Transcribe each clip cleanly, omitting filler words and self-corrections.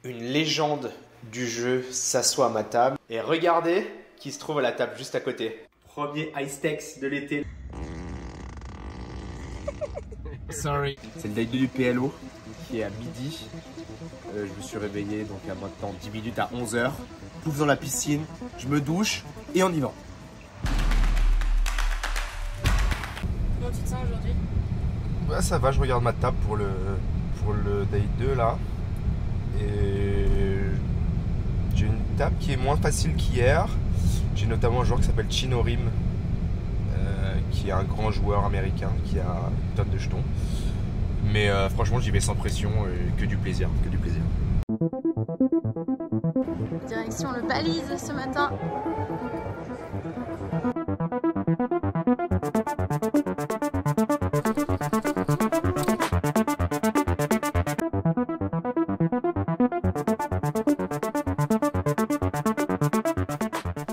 Une légende du jeu s'assoit à ma table et regardez qui se trouve à la table juste à côté. Premier Ice Tex de l'été. Sorry. C'est le day 2 du PLO qui est à midi. Je me suis réveillé donc à maintenant 10 minutes à 11h. Plouf dans la piscine, je me douche et on y va. Comment tu te sens aujourd'hui? Bah, ça va, je regarde ma table pour le day 2 là. Et j'ai une table qui est moins facile qu'hier. J'ai notamment un joueur qui s'appelle Chino Rim, qui est un grand joueur américain qui a une tonne de jetons. Mais franchement, j'y vais sans pression et que du plaisir, que du plaisir. Direction le balise ce matin.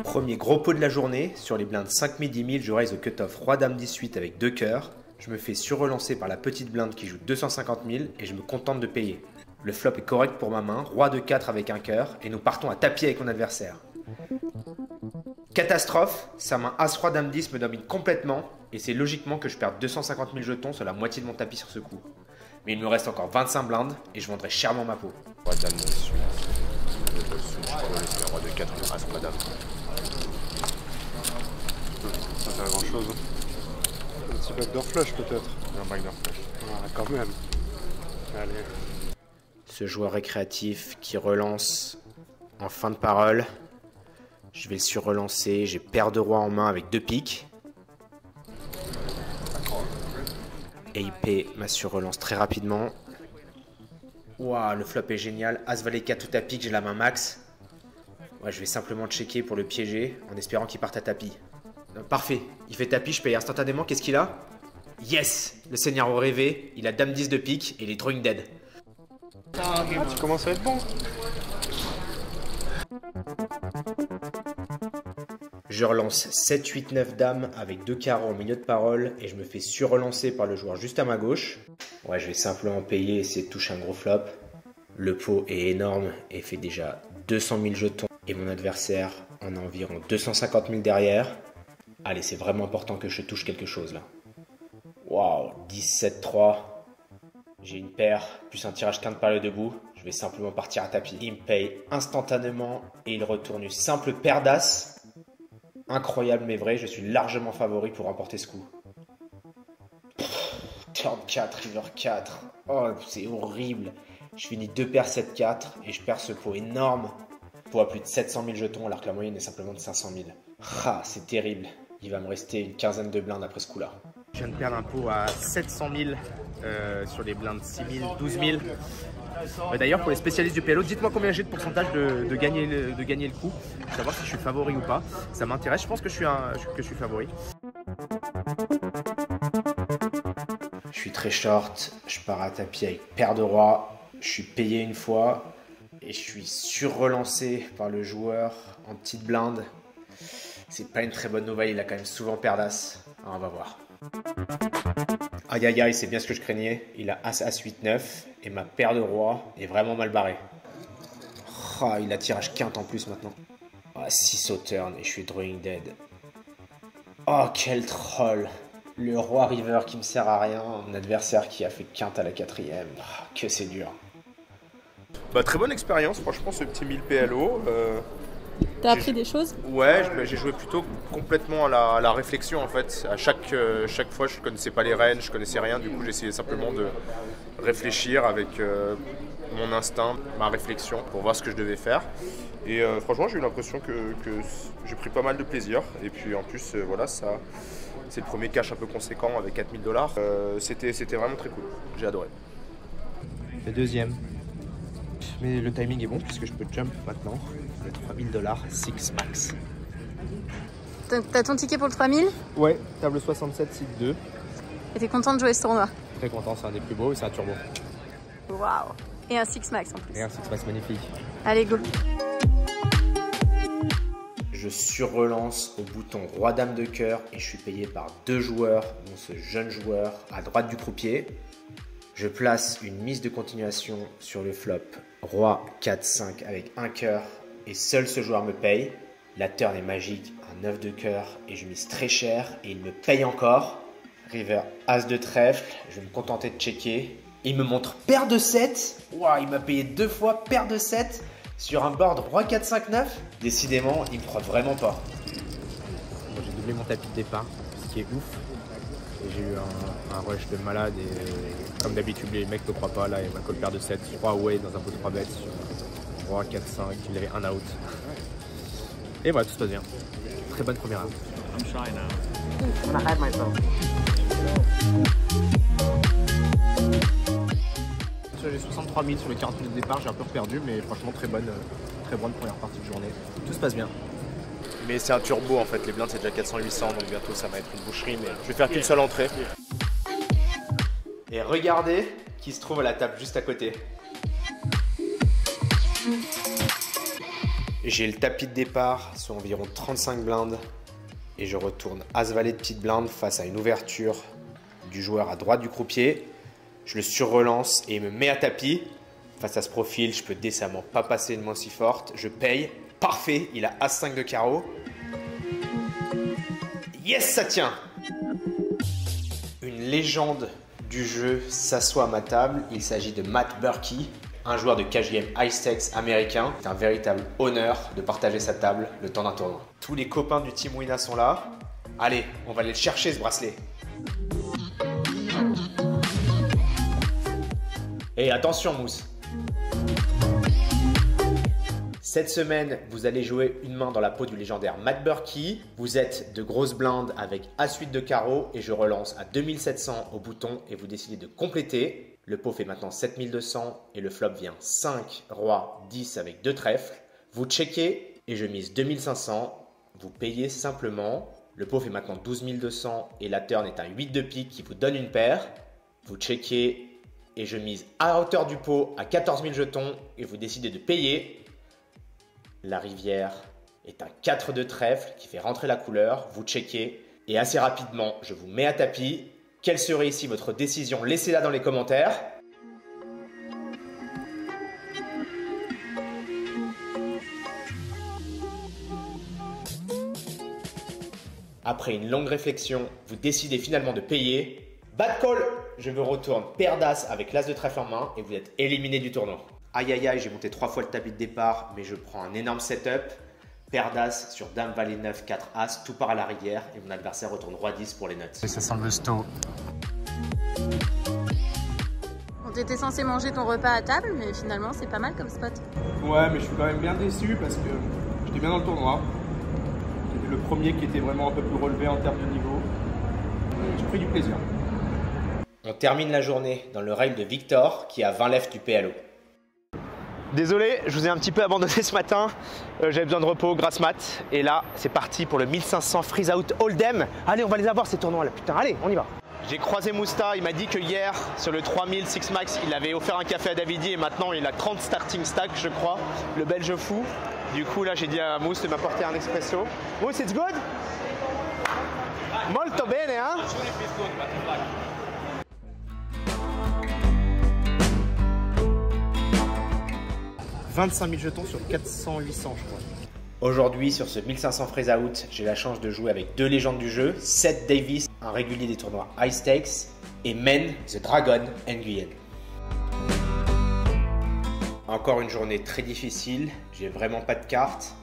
Premier gros pot de la journée, sur les blindes 5000, 10 000, je raise au cut-off Roi Dame 18 avec 2 cœurs. Je me fais surrelancer par la petite blinde qui joue 250 000 et je me contente de payer. Le flop est correct pour ma main, Roi de 4 avec un cœur et nous partons à tapis avec mon adversaire. Catastrophe, sa main As-Roi Dame 10 me domine complètement et c'est logiquement que je perde 250 000 jetons sur la moitié de mon tapis sur ce coup. Mais il me reste encore 25 blindes et je vendrai chèrement ma peau. Roi Dame 18. Roi de 4, As-Roi Dame. Ça fait grand chose. Un petit backdoor flush peut-être. Un backdoor flush. Ah, quand même. Allez. Ce joueur récréatif qui relance en fin de parole. Je vais le surrelancer, j'ai paire de roi en main avec 2 piques. Et il paie ma surrelance très rapidement. Waouh, le flop est génial. As valet 4 tout à pique, j'ai la main max. Ouais, je vais simplement checker pour le piéger en espérant qu'il parte à tapis. Parfait, il fait tapis, je paye instantanément. Qu'est-ce qu'il a? Yes, le seigneur au rêvé, il a dame 10 de pique et il est drawing dead. Ah, tu commences à être bon. Je relance 7, 8, 9 dames avec 2 carreaux au milieu de parole et je me fais surrelancer par le joueur juste à ma gauche. Ouais, je vais simplement payer et essayer de toucher un gros flop. Le pot est énorme et fait déjà 200 000 jetons et mon adversaire en a environ 250 000 derrière. Allez, c'est vraiment important que je touche quelque chose là. Waouh, 17, 3. J'ai une paire, plus un tirage quinte par le debout. Je vais simplement partir à tapis. Il me paye instantanément et il retourne une simple paire d'as. Incroyable mais vrai, je suis largement favori pour remporter ce coup. Turn 4, river 4. Oh, c'est horrible. Je finis 2 paires 7-4 et je perds ce pot énorme. Pot à plus de 700 000 jetons alors que la moyenne est simplement de 500 000. Ah, c'est terrible. Il va me rester une quinzaine de blindes après ce coup-là. Je viens de perdre un pot à 700 000 sur les blindes 6 000, 12 000. D'ailleurs, pour les spécialistes du PLO, dites-moi combien j'ai de pourcentage de gagner le coup. Pour savoir si je suis favori ou pas. Ça m'intéresse, je pense que je suis favori. Je suis très short, je pars à tapis avec paire de roi. Je suis payé une fois et je suis surrelancé par le joueur en petite blinde. C'est pas une très bonne nouvelle, il a quand même souvent paire d'as. On va voir. Aïe aïe aïe, c'est bien ce que je craignais. Il a as, as, 8, 9 et ma paire de roi est vraiment mal barrée. Oh, il a tirage quinte en plus maintenant. Ah, 6 au turn et je suis drawing dead. Oh, quel troll. Le roi river qui me sert à rien. Mon adversaire qui a fait quinte à la 4ème. Oh, que c'est dur. Bah, très bonne expérience, franchement, ce petit 1000 PLO. T'as appris des choses? Ouais, j'ai joué plutôt complètement à la réflexion en fait. À chaque fois, je connaissais pas les rênes, je connaissais rien. Du coup, j'essayais simplement de réfléchir avec mon instinct, ma réflexion pour voir ce que je devais faire. Et franchement, j'ai eu l'impression que j'ai pris pas mal de plaisir. Et puis en plus, voilà, ça, c'est le premier cash un peu conséquent avec 4 000 $. C'était vraiment très cool. J'ai adoré. Le deuxième. Mais le timing est bon puisque je peux jump maintenant. Le 3 000 $, 6 max. T'as ton ticket pour le 3000? Ouais, table 67, site 2. Et t'es content de jouer ce tournoi? Très content, c'est un des plus beaux et c'est un turbo. Waouh! Et un 6 max en plus. Et un 6 max magnifique. Allez, go! Je surrelance au bouton roi dame de cœur et je suis payé par 2 joueurs, dont ce jeune joueur à droite du croupier. Je place une mise de continuation sur le flop Roi 4-5 avec un cœur et seul ce joueur me paye. La turn est magique, un 9 de cœur et je mise très cher et il me paye encore. River As de trèfle, je vais me contenter de checker. Il me montre paire de 7. Wow, il m'a payé 2 fois paire de 7 sur un board Roi 4-5-9. Décidément, il me croit vraiment pas. Bon, j'ai doublé mon tapis de départ, ce qui est ouf. Et j'ai eu un rush de malade et comme d'habitude les mecs ne croient pas, là il m'a call paire de 7, 3 away dans un pot de 3 bêtes sur Roi 4-5, il avait un out. Et voilà, tout se passe bien. Très bonne première round. I'm shy now. I hide myself. J'ai 63 000 sur les 40 minutes de départ, j'ai un peu perdu, mais franchement très bonne première partie de journée. Tout se passe bien. Mais c'est un turbo en fait, les blindes c'est déjà 400-800, donc bientôt ça va être une boucherie, mais je vais faire qu'une seule entrée. Et regardez qui se trouve à la table juste à côté. J'ai le tapis de départ sur environ 35 blindes et je retourne As-Valet de petite blinde face à une ouverture du joueur à droite du croupier. Je le surrelance et il me met à tapis. Face à ce profil, je peux décemment pas passer une main si forte. Je paye. Parfait, il a As-5 de carreau. Yes, ça tient. Une légende du jeu s'assoit à ma table. Il s'agit de Matt Berkey, un joueur de cash game high stakes américain. C'est un véritable honneur de partager sa table le temps d'un tournoi. Tous les copains du Team Wina sont là. Allez, on va aller le chercher ce bracelet. Et attention Mousse. Cette semaine, vous allez jouer une main dans la peau du légendaire Matt Berkey. Vous êtes de grosses blindes avec As-8 de carreau et je relance à 2700 au bouton et vous décidez de compléter. Le pot fait maintenant 7200 et le flop vient 5, Roi, 10 avec 2 trèfles. Vous checkez et je mise 2500. Vous payez simplement. Le pot fait maintenant 12 200 et la turn est un 8 de pique qui vous donne une paire. Vous checkez et je mise à hauteur du pot à 14 000 jetons et vous décidez de payer. La rivière est un 4 de trèfle qui fait rentrer la couleur. Vous checkez et assez rapidement, je vous mets à tapis. Quelle serait ici votre décision? Laissez-la dans les commentaires. Après une longue réflexion, vous décidez finalement de payer. Bad call! Je me retourne paire d'as avec l'as de trèfle en main et vous êtes éliminé du tournoi. Aïe aïe aïe, j'ai monté 3 fois le tapis de départ, mais je prends un énorme setup. Paire d'as sur Dame Valet 9, 4 as, tout part à la rivière et mon adversaire retourne Roi 10 pour les nuts. Ça sent le sto. Bon, t'étais censé manger ton repas à table, mais finalement c'est pas mal comme spot. Ouais, mais je suis quand même bien déçu parce que j'étais bien dans le tournoi. J'étais le premier qui était vraiment un peu plus relevé en termes de niveau. J'ai pris du plaisir. On termine la journée dans le rail de Victor qui a 20 left du PLO. Désolé, je vous ai un petit peu abandonné ce matin. J'avais besoin de repos, grasse mat. Et là, c'est parti pour le 1500 freeze out Hold'em. Allez, on va les avoir ces tournois là. Putain, allez, on y va. J'ai croisé Mousta, il m'a dit que hier, sur le 3000 Six Max, il avait offert un café à Davidi et maintenant il a 30 starting stacks, je crois. Le belge fou. Du coup, là, j'ai dit à Mousse de m'apporter un expresso. Mousse, it's good? Molto bene, hein? 25 000 jetons sur 400-800 je crois. Aujourd'hui sur ce 1500 freeze out, j'ai la chance de jouer avec 2 légendes du jeu, Seth Davis, un régulier des tournois high stakes, et Men, The Dragon, Nguyen. Encore une journée très difficile, j'ai vraiment pas de cartes,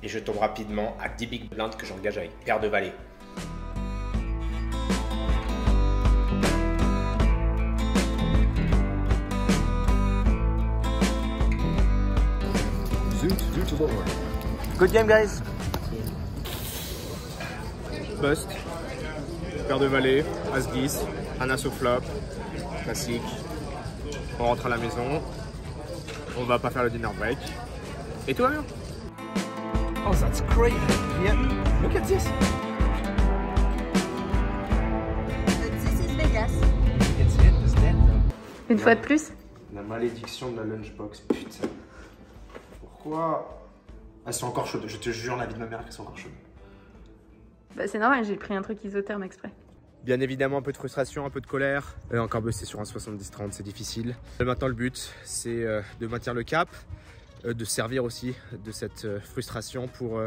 et je tombe rapidement à 10 big blinds que j'engage avec paire de valets. Good game, guys. Bust. Paire de valet, As-10, un as au flop. Classique. On rentre à la maison. On va pas faire le dinner break. Et tout va bien. Oh, that's crazy. Yeah. Look at this. This is Vegas. It's it, it's dead. Une fois de plus. La malédiction de la lunchbox, putain. Pourquoi? Elles sont encore chaudes, je te jure la vie de ma mère qu'elles sont encore chaudes. Bah c'est normal, j'ai pris un truc isotherme exprès. Bien évidemment, un peu de frustration, un peu de colère. Encore bosser sur un 70-30, c'est difficile. Maintenant, le but, c'est de maintenir le cap, de servir aussi de cette frustration pour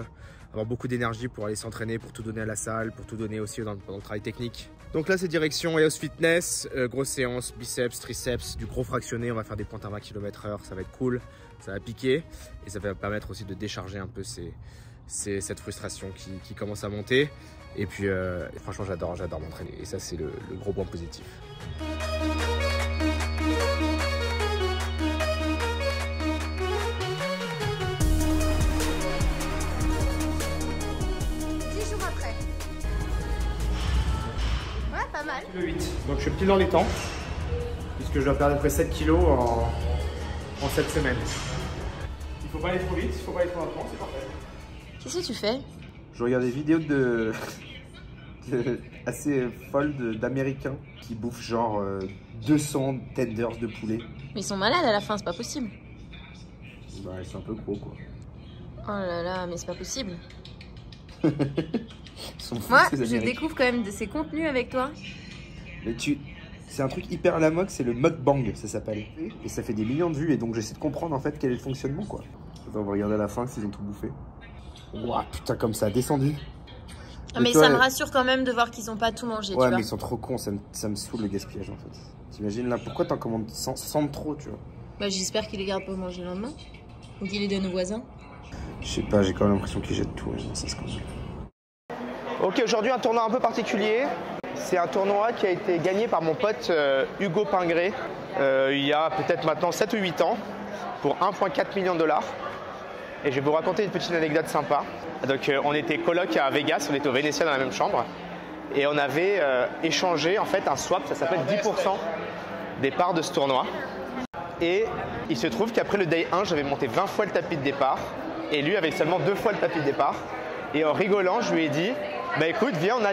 avoir beaucoup d'énergie pour aller s'entraîner, pour tout donner à la salle, pour tout donner aussi dans le travail technique. Donc là, c'est direction EOS Fitness, grosse séance, biceps, triceps, du gros fractionné. On va faire des pointes à 20 km/h, ça va être cool, ça va piquer et ça va permettre aussi de décharger un peu cette frustration qui commence à monter. Et puis franchement j'adore m'entraîner et ça c'est le gros point positif. 10 jours après. Ouais, pas mal. Le 8. Donc je suis pile dans les temps, puisque je dois perdre à peu près 7 kilos en 7 semaines. Il faut pas aller trop vite, il faut pas aller trop lentement, c'est parfait. Qu'est-ce que tu fais? Je regarde des vidéos assez folles d'Américains qui bouffent genre 200 tenders de poulet. Mais ils sont malades à la fin, c'est pas possible. Bah ils sont un peu gros quoi. Oh là là, mais c'est pas possible. Ils sont fous, Moi, ces je Américains. découvre quand même de ces contenus avec toi. Mais c'est un truc hyper à la mode, c'est le mukbang, ça s'appelle. Et ça fait des millions de vues et donc j'essaie de comprendre en fait quel est le fonctionnement quoi. Attends, on va regarder à la fin s'ils ont tout bouffé. Ouah putain comme ça a descendu. Mais ça me rassure quand même de voir qu'ils ont pas tout mangé, tu Ouais vois. mais ils sont trop cons, ça me saoule le gaspillage en fait. T'imagines là, pourquoi t'en commandes 100 de trop tu vois? Bah j'espère qu'ils les gardent pour manger le lendemain. Ou qu'ils les donnent aux voisins. Je sais pas, j'ai quand même l'impression qu'ils jettent tout, ça se comprend. Ok, aujourd'hui un tournoi un peu particulier. C'est un tournoi qui a été gagné par mon pote Hugo Pingré il y a peut-être maintenant 7 ou 8 ans pour 1,4 million de dollars. Et je vais vous raconter une petite anecdote sympa. Donc on était coloc à Vegas, on était au Vénétia dans la même chambre. Et on avait échangé en fait un swap, ça s'appelle 10% des parts de ce tournoi. Et il se trouve qu'après le day 1, j'avais monté 20 fois le tapis de départ. Et lui avait seulement 2 fois le tapis de départ. Et en rigolant, je lui ai dit, bah écoute, viens, on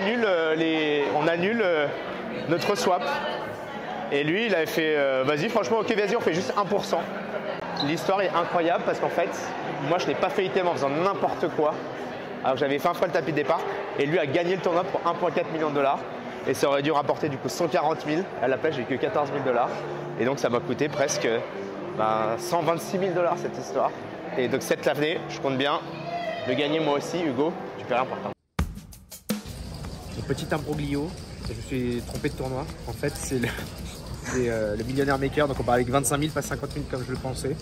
annule notre swap. Et lui, il avait fait, vas-y, franchement, ok, vas-y, on fait juste 1%. L'histoire est incroyable parce qu'en fait, moi, je n'ai pas fait item en faisant n'importe quoi. Alors j'avais fait 1 fois le tapis de départ. Et lui a gagné le tournoi pour 1,4 million de dollars. Et ça aurait dû rapporter du coup 140 000. À la place, j'ai eu que 14 000 dollars. Et donc, ça m'a coûté presque 126 000 dollars cette histoire. Et donc, cette année, je compte bien de gagner moi aussi, Hugo. Tu fais rien pour toi. Mon petit imbroglio, je me suis trompé de tournoi. En fait, c'est le millionnaire maker. Donc, on part avec 25 000, pas 50 000 comme je le pensais.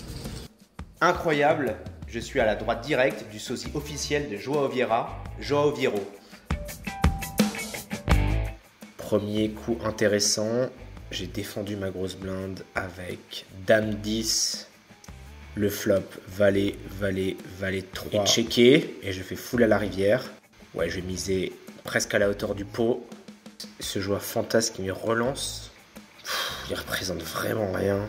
Incroyable, je suis à la droite directe du sosie officiel de Joao Vieira, Joao Viero. Premier coup intéressant, j'ai défendu ma grosse blinde avec Dame 10, le flop, Valet, Valet, Valet 3, et checké, et je fais full à la rivière. Ouais, je vais miser presque à la hauteur du pot. Ce joueur fantasme qui me relance, il représente vraiment rien.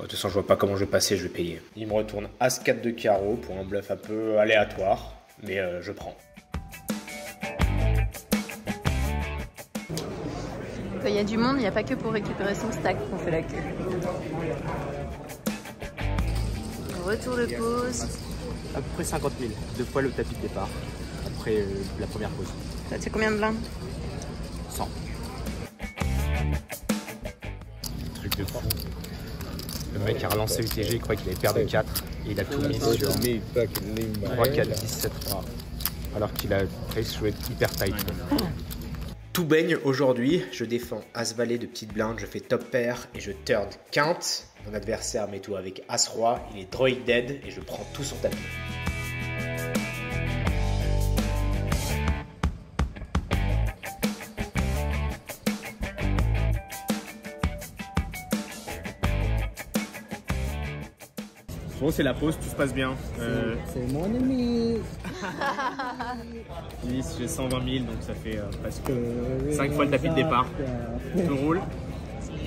De toute façon, je vois pas comment je vais passer, je vais payer. Il me retourne As-4 de carreau pour un bluff un peu aléatoire, mais je prends. Quand il y a du monde, il n'y a pas que pour récupérer son stack qu'on fait la queue. Retour de pause. À peu près 50 000, 2 fois le tapis de départ, après la première pause. Ça te fait combien de blindes? 100. Truc de fou. Le mec a relancé UTG, il croyait qu'il avait perdu 4 et il a tout mis sur 3, 4, 10, 7, 3. Alors qu'il a fait jouer hyper tight. Tout baigne aujourd'hui, je défends As-Valet de petite blinde, je fais top pair et je turn quinte. Mon adversaire met tout avec As-Roi, il est droid dead et je prends tout son tapis. Bon, c'est la pause, tout se passe bien. C'est mon ami. Nice, j'ai 120 000, donc ça fait presque 5 fois le tapis de départ. Tout roule.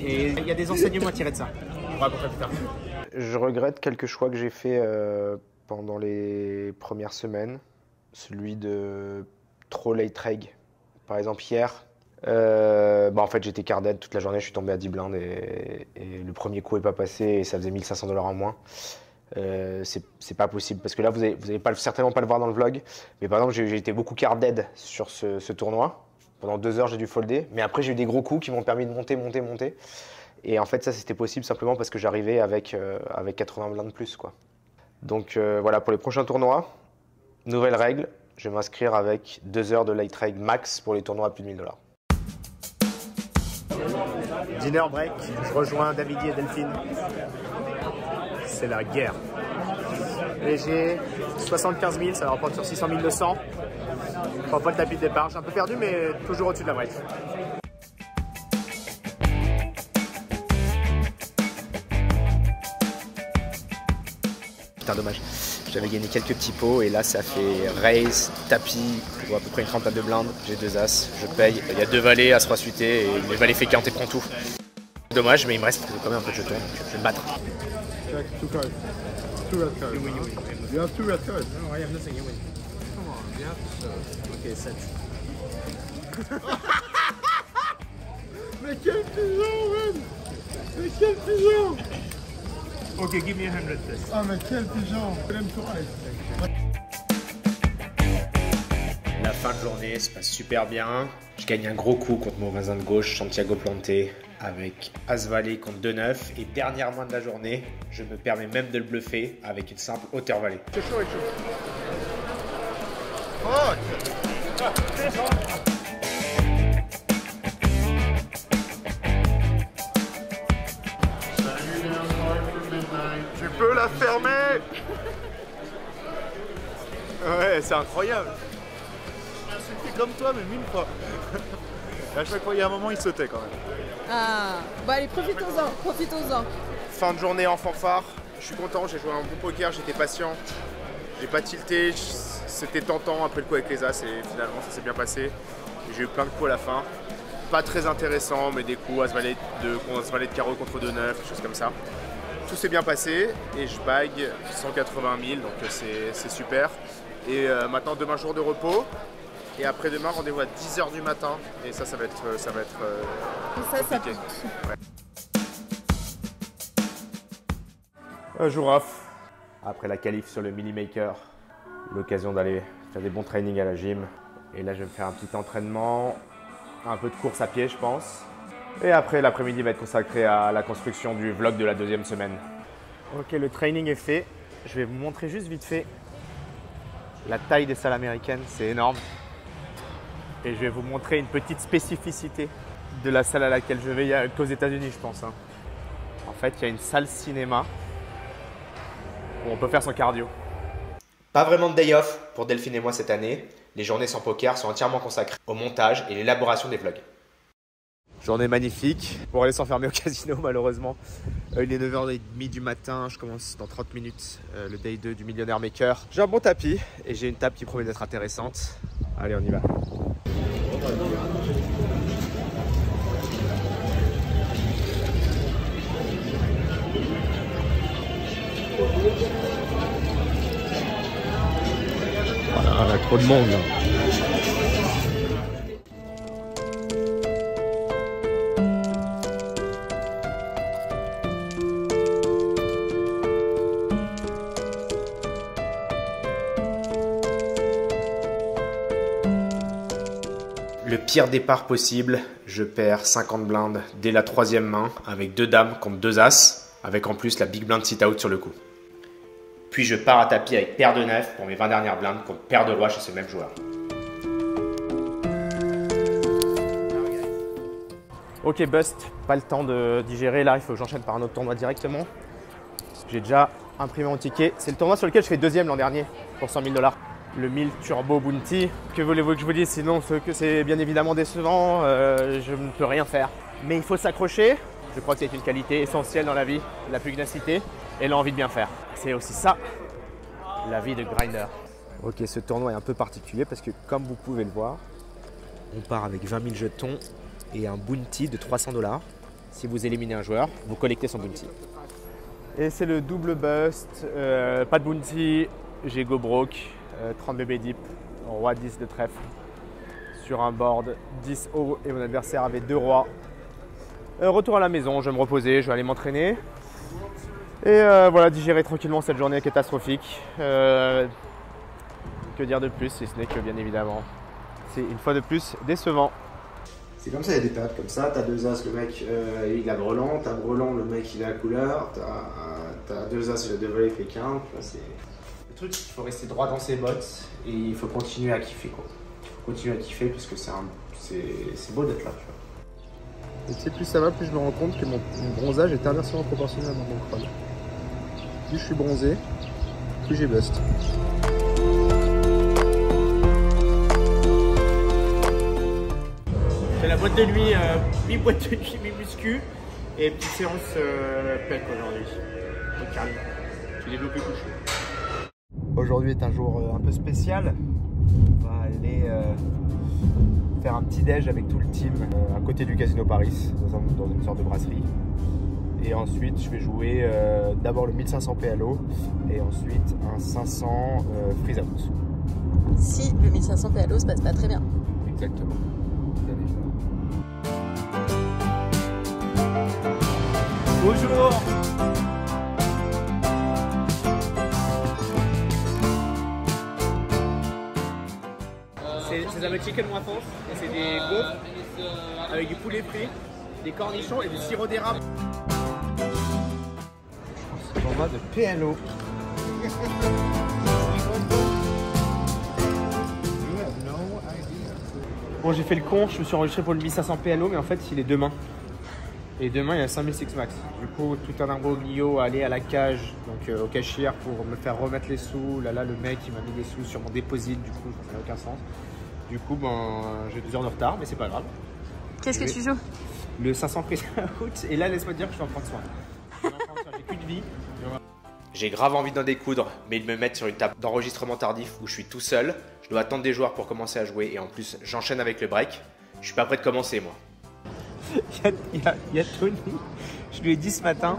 Et il y a des enseignements à tirer de ça. On va raconter plus tard. Je regrette quelques choix que j'ai fait pendant les premières semaines. Celui de trop late reg. Par exemple, hier, en fait, j'étais card dead toute la journée, je suis tombé à 10 blindes et le premier coup n'est pas passé et ça faisait 1 500 $ en moins. C'est pas possible parce que là vous allez certainement pas le voir dans le vlog, mais par exemple j'ai été beaucoup card dead sur ce tournoi Pendant 2 heures, j'ai dû folder. Mais après, j'ai eu des gros coups qui m'ont permis de monter. Et en fait, ça, c'était possible simplement parce que j'arrivais avec 80 blindes de plus, quoi. Donc voilà, pour les prochains tournois, nouvelle règle, je vais m'inscrire avec 2 heures de late reg max pour les tournois à plus de 1000 $. Dinner break, je rejoins Davidi et Delphine. C'est la guerre. Léger, 75 000, ça va reprendre sur 600 200. Je prends pas le tapis de départ, je suis un peu perdu, mais toujours au-dessus de la break. Putain, dommage. J'avais gagné quelques petits pots et là ça fait raise, tapis, pour à peu près une trentaine de blindes. J'ai 2 as, je paye. Il y a 2 valets, as roi suité et les valets féquins et prend tout. Dommage, mais il me reste quand même un peu de jetons, donc je vais me battre. Check, 2 cards. 2 red cards. You have 2 red cards. No, I have nothing. You win. Come on, you have to show. Okay, set. Mais quel pigeon, man! Mais quel pigeon! Okay, give me 100 please. Ah, mais quel pigeon! La fin de journée se passe super bien. Je gagne un gros coup contre mon voisin de gauche, Santiago Planté, avec As-Valet contre 2-9. Et dernière main de la journée, je me permets même de le bluffer avec une simple hauteur-valet. C'est chaud, c'est chaud. Tu peux la fermer. Ouais, c'est incroyable. C'est comme toi, mais 1000 fois. À chaque fois, il y a un moment, il sautait quand même. Ah, bon allez, profitons-en. Fin de journée en fanfare, je suis content, j'ai joué un bon poker, j'étais patient, j'ai pas tilté, c'était tentant après le coup avec les as et finalement ça s'est bien passé. J'ai eu plein de coups à la fin, pas très intéressant mais des coups as-valet de carreau contre 2-9, des choses comme ça. Tout s'est bien passé et je bague 180 000 donc c'est super. Et maintenant demain jour de repos. Et après-demain, rendez-vous à 10 h du matin. Et ça va être compliqué. Un jour off. Après la qualif sur le Mini Maker, l'occasion d'aller faire des bons trainings à la gym. Et là, je vais me faire un petit entraînement, un peu de course à pied, je pense. Et après, l'après-midi va être consacré à la construction du vlog de la 2e semaine. Ok, le training est fait. Je vais vous montrer juste vite fait la taille des salles américaines, c'est énorme. Et je vais vous montrer une petite spécificité de la salle à laquelle je vais qu'aux États-Unis, je pense. En fait, il y a une salle cinéma où on peut faire son cardio. Pas vraiment de day off pour Delphine et moi cette année. Les journées sans poker sont entièrement consacrées au montage et l'élaboration des vlogs. Journée magnifique. Pour aller s'enfermer au casino, malheureusement. Il est 9h30 du matin. Je commence dans 30 minutes le day 2 du Millionaire Maker. J'ai un bon tapis et j'ai une table qui promet d'être intéressante. Allez, on y va. Ah, il y a trop de monde là. Le pire départ possible, je perds 50 blindes dès la 3e main avec 2 dames contre 2 as, avec en plus la big blind sit out sur le coup. Puis je pars à tapis avec paire de 9 pour mes 20 dernières blindes contre paire de roi chez ce même joueur. Ok, bust, pas le temps de digérer. Là, il faut que j'enchaîne par un autre tournoi directement. J'ai déjà imprimé mon ticket. C'est le tournoi sur lequel je fais 2e l'an dernier pour 100 000 $. Le 1000 Turbo Bounty. Que voulez-vous que je vous dise? Sinon, que c'est bien évidemment décevant. Je ne peux rien faire. Mais il faut s'accrocher. Je crois que c'est une qualité essentielle dans la vie, la pugnacité et l'envie de bien faire. C'est aussi ça, la vie de grinder. Ok, ce tournoi est un peu particulier parce que comme vous pouvez le voir, on part avec 20 000 jetons et un bounty de 300 $. Si vous éliminez un joueur, vous collectez son bounty. Et c'est le double bust, pas de bounty, j'ai go broke, 30 bébés deep, roi 10 de trèfle. Sur un board 10 haut et mon adversaire avait 2 rois. Retour à la maison, je vais me reposer, je vais aller m'entraîner. Et voilà, digérer tranquillement cette journée catastrophique. Que dire de plus, si ce n'est que bien évidemment, c'est une fois de plus décevant. C'est comme ça, il y a des périodes comme ça. T'as 2 As, le mec il a brelan. T'as brelan, le mec il a couleur. T'as 2 As, il a 2 volets, il fait quinte. Le truc, c'est qu'il faut rester droit dans ses bottes et il faut continuer à kiffer quoi. Il faut continuer à kiffer parce que c'est beau d'être là, tu vois. Et tu sais, plus ça va, plus je me rends compte que mon bronzage est inversement proportionnel à mon crâne. Plus je suis bronzé, plus j'ai bust. C'est la boîte de nuit, mi-boîte de nuit, mi-muscu. Et petite séance pec aujourd'hui. Au calme. J'ai développé couché. Aujourd'hui est un jour un peu spécial. On va aller faire un petit déj avec tout le team à côté du Casino Paris, dans une sorte de brasserie. Et ensuite, je vais jouer d'abord le 1500 PLO et ensuite un 500 Freeze Out. Si le 1500 PLO se passe pas très bien. Exactement. Bonjour. C'est avec chicken waffles et c'est des gaufres avec du poulet frit, des cornichons et du sirop d'érable. Format de PLO. Bon, j'ai fait le con, je me suis enregistré pour le 1500 PLO, mais en fait il est demain. Et demain il y a 5000 Six Max. Du coup, tout un imbroglio à aller à la cage, donc au cashier pour me faire remettre les sous. Là, le mec il m'a mis des sous sur mon déposit, du coup ça n'a aucun sens. Du coup, j'ai 2 heures de retard, mais c'est pas grave. Qu'est-ce que tu joues? Le 500 Freeze Out, et là laisse-moi dire que je vais en prendre soin. J'ai plus de vie. J'ai grave envie d'en découdre, mais de me mettre sur une table d'enregistrement tardif où je suis tout seul. Je dois attendre des joueurs pour commencer à jouer et en plus j'enchaîne avec le break. Je suis pas prêt de commencer moi. Il y a Tony, je lui ai dit ce matin,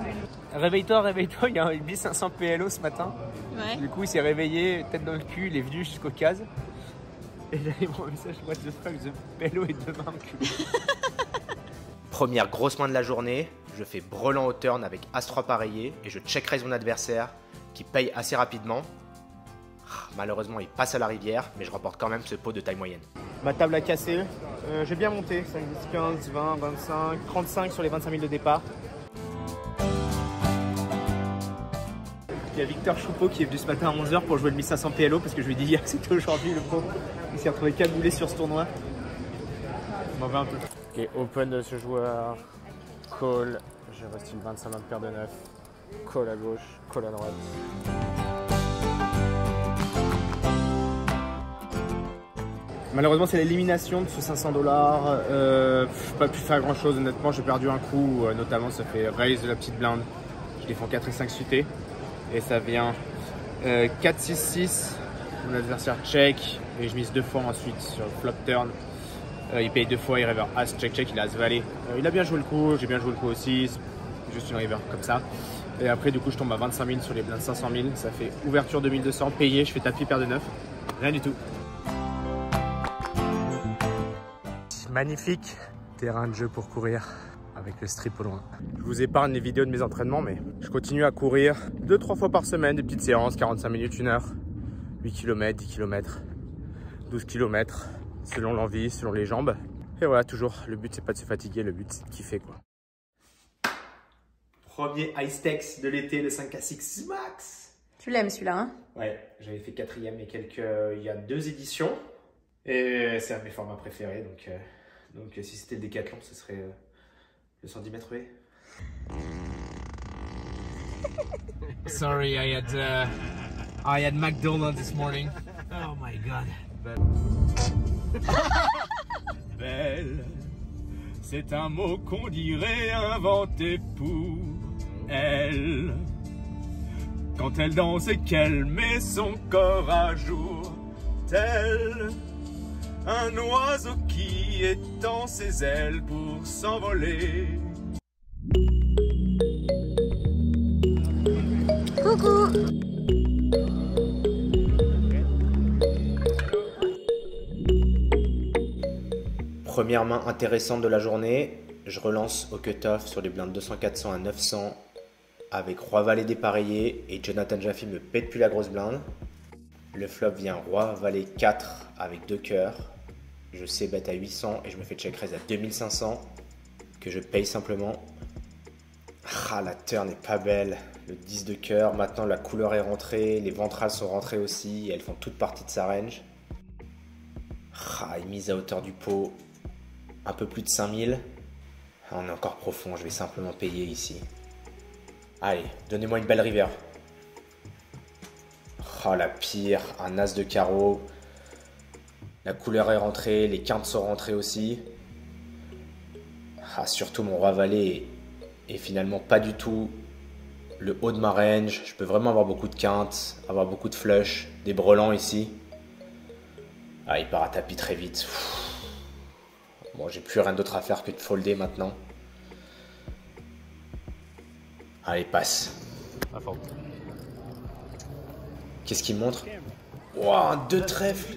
réveille-toi, il y a un 1500 PLO ce matin. Ouais. Du coup il s'est réveillé, tête dans le cul, il est venu jusqu'au case. Et là il m'a un message, what the fuck, the PLO est demain cul. Première grosse main de la journée, je fais brelan au turn avec As-3 pareillé et je check raise mon adversaire qui paye assez rapidement. Malheureusement il passe à la rivière, mais je remporte quand même ce pot de taille moyenne. Ma table a cassé, j'ai bien monté, 5, 10, 15, 20, 25, 35 sur les 25 000 de départ. Il y a Victor Choupeau qui est venu ce matin à 11h pour jouer le 1500 PLO parce que je lui ai dit hier que c'était aujourd'hui le pro. Il s'est retrouvé cagoulé sur ce tournoi. Je m'en vais un peu. Ok, open de ce joueur, call, j'ai resté une 25 de paire de 9, call à gauche, call à droite. Malheureusement c'est l'élimination de ce 500 $. Pas pu faire grand chose honnêtement, j'ai perdu un coup, notamment ça fait raise de la petite blinde. Je défends 4 et 5 suités. Et ça vient 4, 6, 6. Mon adversaire check. Et je mise 2 fois ensuite sur le flop turn. Il paye 2 fois, il river as, check, check, il a as valet. Il a bien joué le coup, j'ai bien joué le coup aussi. C'est juste une river comme ça. Et après du coup je tombe à 25 000 sur les blindes 500 000. Ça fait ouverture 2200, payé, je fais tapis paire de 9. Rien du tout. Magnifique terrain de jeu pour courir avec le strip au loin. Je vous épargne les vidéos de mes entraînements, mais je continue à courir 2-3 fois par semaine, des petites séances, 45 minutes, 1 heure, 8 km, 10 km, 12 km, selon l'envie, selon les jambes. Et voilà, toujours, le but c'est pas de se fatiguer, le but c'est de kiffer quoi. Premier Ice Tex de l'été, le 5K Six Max. Tu l'aimes celui-là, hein? Ouais, j'avais fait 4e il y a 2 éditions. Et c'est un de mes formats préférés, donc si c'était le décathlon, ce serait le 110 mètres V. Sorry, I had McDonald's this morning. Oh my god. Belle, c'est un mot qu'on dirait inventé pour elle. Quand elle danse et qu'elle met son corps à jour, tel un oiseau qui étend ses ailes pour s'envoler. Coucou! Première main intéressante de la journée, je relance au cut-off sur les blindes 200-400 à 900 avec Roi Valet dépareillé et Jonathan Jaffe me pète plus la grosse blinde. Le flop vient Roi Valet 4 avec 2 cœurs je sais bet à 800 et je me fais check raise à 2500, que je paye simplement. Ah, la turn n'est pas belle. Le 10 de cœur, maintenant la couleur est rentrée, les ventrales sont rentrées aussi, et elles font toute partie de sa range. Ah, et mise à hauteur du pot, un peu plus de 5000. Ah, on est encore profond, je vais simplement payer ici. Allez, donnez-moi une belle river. Ah, la pire, un as de carreau. La couleur est rentrée, les quintes sont rentrées aussi. Ah, surtout mon roi valet est finalement pas du tout le haut de ma range. Je peux vraiment avoir beaucoup de quintes, avoir beaucoup de flush, des brelans ici. Ah, il part à tapis très vite. Bon, j'ai plus rien d'autre à faire que de folder maintenant. Allez, passe. Qu'est-ce qu'il montre? Wow, un 2 trèfle.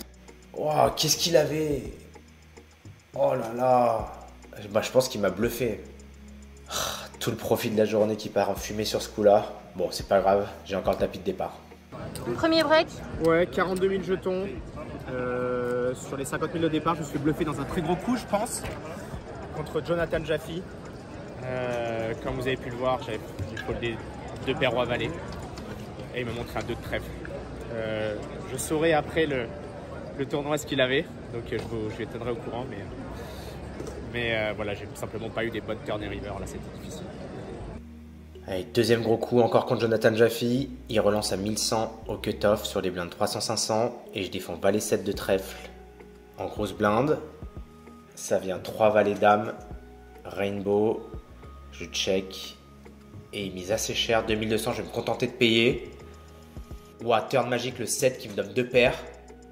Wow, qu'est-ce qu'il avait? Oh là là. Bah, je pense qu'il m'a bluffé. Tout le profit de la journée qui part en fumée sur ce coup-là. Bon, c'est pas grave, j'ai encore le tapis de départ. Premier break? Ouais, 42 000 jetons. Sur les 50 000 de départ, je suis bluffé dans un très gros coup, je pense, contre Jonathan Jaffe. Comme vous avez pu le voir, j'ai foldé 2 paires roi valet. Et il m'a montré un 2 de trèfle. Je saurai après le tournoi ce qu'il avait. Donc je vous tiendrai au courant. Mais voilà, j'ai simplement pas eu des bonnes turn et river. Là, c'était difficile. Allez, deuxième gros coup encore contre Jonathan Jaffe. Il relance à 1100 au cut-off sur les blindes 300-500 et je défends valet 7 de trèfle en grosse blinde. Ça vient 3 valets dames, rainbow, je check et il mise assez cher, 2200, je vais me contenter de payer. Ouah, turn magique le 7 qui me donne 2 paires,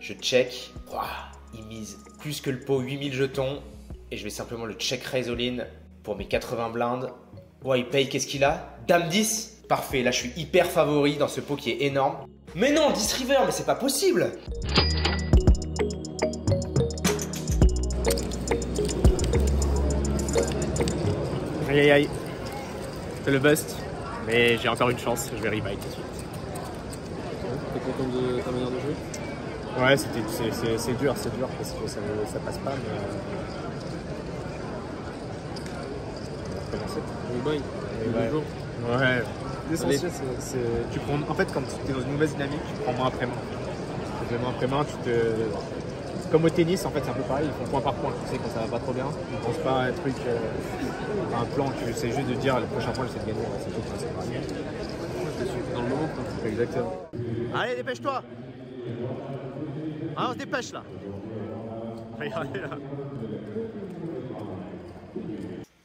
je check. Ouah, il mise plus que le pot, 8000 jetons et je vais simplement le check raise all-in pour mes 80 blindes. Ouais, il paye, qu'est-ce qu'il a? Dame 10. Parfait, là je suis hyper favori dans ce pot qui est énorme. Mais non, 10 river, mais c'est pas possible. Aïe aïe aïe. C'est le bust. Mais j'ai encore une chance, je vais rebuy tout de suite. T'es content de ta manière de jouer? Ouais, c'est dur parce que ça passe pas, mais... Rebuy, ouais. L'essentiel, c'est tu prends. En fait, quand tu es dans une mauvaise dynamique, tu prends main après main. Tu fais main après main, comme au tennis, en fait, c'est un peu pareil. Ils font point par point. Tu sais, quand ça va pas trop bien, ils ne pensent pas à un truc, un plan. Tu essaies juste de dire le prochain point, j'essaie de gagner. C'est tout. C'est pareil. Dans le moment, quoi. Exactement. Allez, dépêche-toi. Ah, on se dépêche là. Regardez là.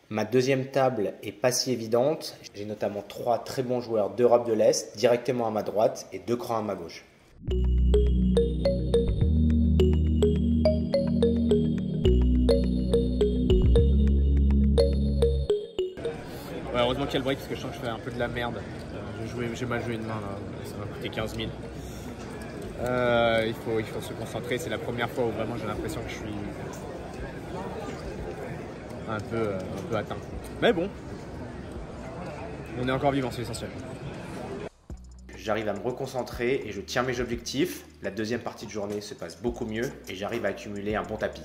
Ma deuxième table est pas si évidente. J'ai notamment 3 très bons joueurs d'Europe de l'Est directement à ma droite et 2 crans à ma gauche. Ouais, heureusement qu'il y a le break parce que je sens que je fais un peu de la merde. J'ai mal joué une main là, ça m'a coûté 15 000. Il faut se concentrer, c'est la première fois où vraiment j'ai l'impression que je suis un peu atteint. Mais bon, on est encore vivant, c'est l'essentiel. J'arrive à me reconcentrer et je tiens mes objectifs. La deuxième partie de journée se passe beaucoup mieux et j'arrive à accumuler un bon tapis.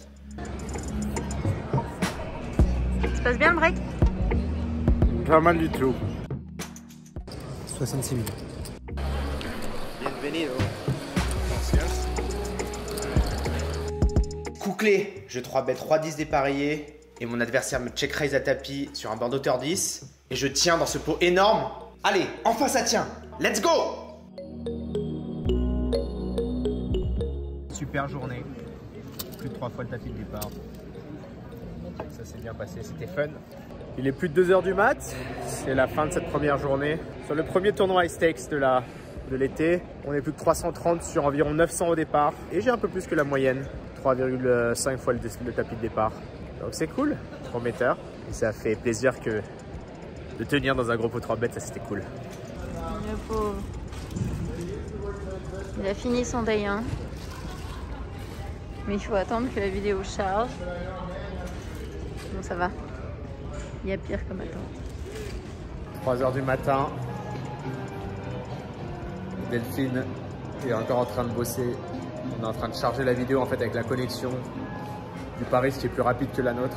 Ça passe bien le break? Pas mal du tout. 66 000. Bienvenido. Coup clé, je 3-bet 3-10 dépareillé et mon adversaire me check raise à tapis sur un board hauteur 10 et je tiens dans ce pot énorme. Allez, enfin ça tient. Let's go! Super journée, plus de 3 fois le tapis de départ. Ça s'est bien passé, c'était fun. Il est plus de 2 h du mat, c'est la fin de cette première journée. Sur le premier tournoi high stakes de l'été, on est plus de 330 sur environ 900 au départ. Et j'ai un peu plus que la moyenne, 3,5 fois le tapis de départ. Donc c'est cool, prometteur. Et ça fait plaisir de tenir dans un gros pot 3 bêtes, ça c'était cool. Le pauvre. Il a fini son day 1. Mais il faut attendre que la vidéo charge. Bon, ça va. Il y a pire comme attente. 3 h du matin. Delphine est encore en train de bosser. On est en train de charger la vidéo en fait avec la connexion. du Paris qui est plus rapide que la nôtre.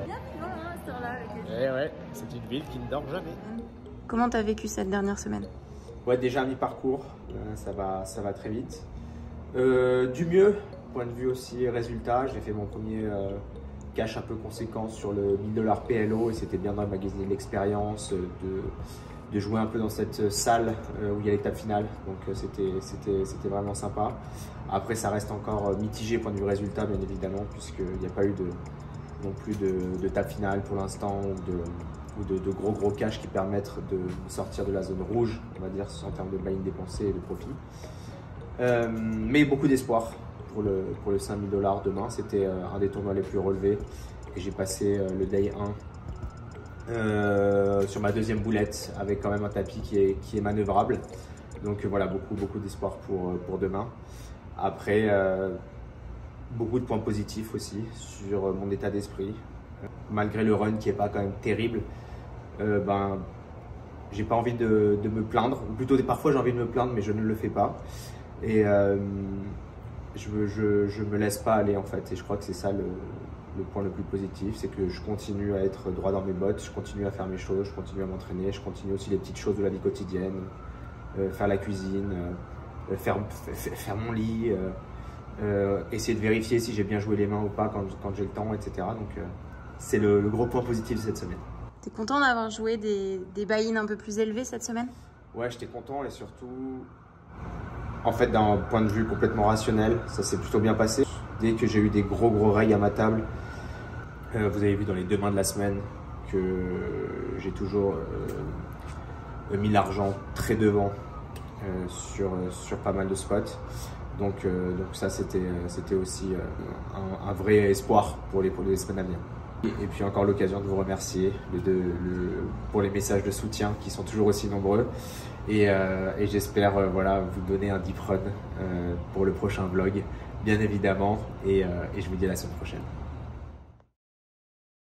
Bien vivant hein, à cette heure-là avec les... Eh ouais, c'est une ville qui ne dort jamais. Comment t'as vécu cette dernière semaine? Ouais, déjà à mi-parcours, ça va très vite. Du mieux, point de vue aussi résultat, j'ai fait mon premier cash un peu conséquent sur le 1000 $ PLO et c'était bien d'emmagasiner l'expérience, de jouer un peu dans cette salle où il y a l'étape finale. Donc c'était vraiment sympa. Après, ça reste encore mitigé point de vue résultat, bien évidemment, puisqu'il n'y a pas eu non plus d'étape finale pour l'instant ou de gros cash qui permettent de sortir de la zone rouge, on va dire, en termes de buy-in dépensé et de profit. Mais beaucoup d'espoir pour le 5000 $ demain. C'était un des tournois les plus relevés et j'ai passé le day 1 sur ma deuxième boulette avec quand même un tapis qui est manœuvrable. Donc voilà, beaucoup d'espoir pour demain. Après, beaucoup de points positifs aussi sur mon état d'esprit. Malgré le run qui n'est pas quand même terrible, j'ai pas envie de me plaindre. Ou plutôt, parfois j'ai envie de me plaindre, mais je ne le fais pas. Et je me laisse pas aller en fait. Et je crois que c'est ça le point le plus positif, c'est que je continue à être droit dans mes bottes, je continue à faire mes choses, je continue à m'entraîner, je continue aussi les petites choses de la vie quotidienne, faire la cuisine, faire mon lit, essayer de vérifier si j'ai bien joué les mains ou pas quand j'ai le temps, etc. Donc c'est le gros point positif de cette semaine. T'es content d'avoir joué des buy-in un peu plus élevés cette semaine? Ouais, j'étais content et surtout, en fait, d'un point de vue complètement rationnel, ça s'est plutôt bien passé. Dès que j'ai eu des gros règles à ma table, vous avez vu dans les 2 mains de la semaine que j'ai toujours mis l'argent très devant sur pas mal de spots. Donc ça, c'était aussi un vrai espoir pour les semaines à venir. Et puis encore l'occasion de vous remercier pour les messages de soutien qui sont toujours aussi nombreux. Et j'espère voilà, vous donner un deep run pour le prochain vlog, bien évidemment. Et je vous dis à la semaine prochaine.